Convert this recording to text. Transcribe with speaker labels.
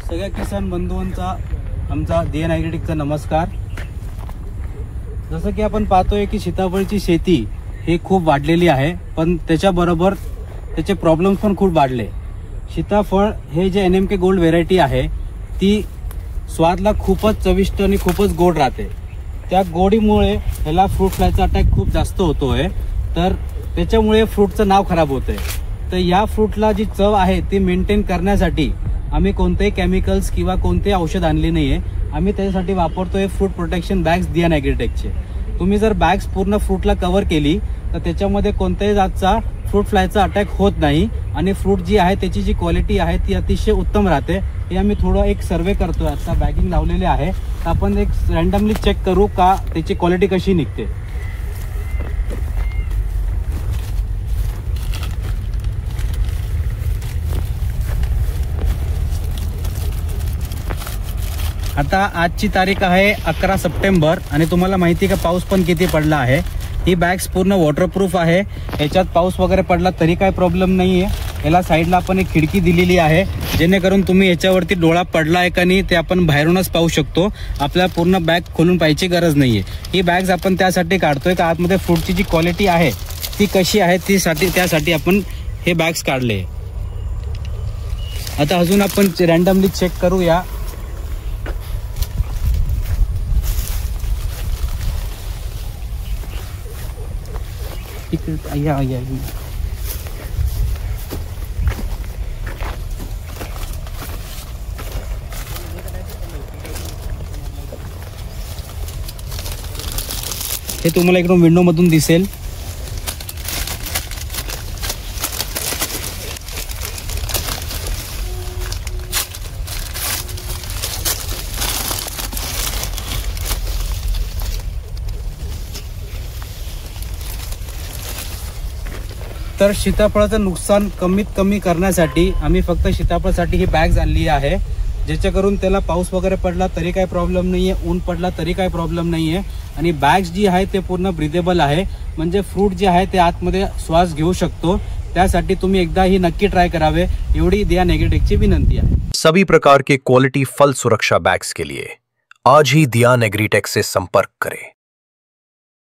Speaker 1: सगळ्या किसान बंधूंचा आमचा DN ॲग्रीटेकचा नमस्कार। जसं की आपण पाहतोय की सीताफळची शेती ही खूप वाढलेली आहे, पण त्याच्याबरोबर त्याचे प्रॉब्लेम्स पण खूप वाढले। सीताफळ हे जे NMK गोल्ड व्हेरायटी आहे ती स्वादला खूपच चविष्ट आणि खूपच गोड राहते। त्या गोडीमुळे ह्याला फ्रूट फ्लायचा अटॅक खूप जास्त होतोय, तर त्याच्यामुळे फ्रूटचं नाव खराब होतंय। तर या फ्रूटला जी चव आहे ती मेंटेन करण्यासाठी आम्ही कोणतेही केमिकल्स किंवा कोणते औषध आणले नाहीये। आम्ही त्याच्यासाठी वापरतोय फ्रूट प्रोटेक्शन बॅग्स DN ॲग्रीटेकचे। तुम्ही जर बॅग्स पूर्ण फ्रूटला कव्हर केली तर त्याच्यामध्ये कोणत्याही जातचा फ्रूट फ्लायचा अटॅक होत नाही आणि फ्रूट जी आहे त्याची जी क्वालिटी आहे ती अतिशय उत्तम राहते। हे आम्ही थोडं एक सर्वे करतोय, आता बॅगिंग लावलेले आहे, तर आपण एक रँडमली चेक करू का त्याची क्वालिटी कशी निघते। आता आजची तारीख आहे 11 सप्टेंबर आणि तुम्हाला माहिती आहे का पाऊस पण किती पडला आहे। ही बॅग्स पूर्ण वॉटरप्रूफ आहे, याच्यात पाऊस वगैरे पडला तरी काय प्रॉब्लेम नाही आहे। याला साईडला आपण एक खिडकी दिलेली आहे, जेणेकरून तुम्ही याच्यावरती डोळा पडला आहे का नाही ते आपण बाहेरूनच पाहू शकतो। आपल्याला पूर्ण बॅग खोलून पाहायची गरज नाहीये। ही बॅग्स आपण त्यासाठी काढतोय का आतमध्ये फ्रूटची जी क्वालिटी आहे ती कशी आहे त्यासाठी आपण हे बॅग्स काढले। आता अजून आपण रँडमली चेक करूया। हे तुम्हाला इकडून विंडो मधून दिसेल। तर सीताफळाचं नुकसान कमीत कमी करण्यासाठी आम्ही फक्त सीताफळासाठी ही बॅग्स आणली आहे, ज्याच्याकरून त्याला पाऊस वगैरे पडला तरी काही प्रॉब्लेम नाहीये, ऊन पडला तरी काही प्रॉब्लेम नाहीये। आणि बॅग्स जी आहे ते पूर्ण ब्रीदेबल आहे, म्हणजे फ्रूट जे आहे ते आतमध्ये श्वास घेऊ शकतो। त्यासाठी तुम्ही एकदा ही नक्की ट्राय करावे, एवढी DN ॲग्रीटेकची विनंती आहे।
Speaker 2: सभी प्रकार के क्वालिटी फल सुरक्षा बैग्स के लिए आज ही DN ॲग्रीटेक से संपर्क करें।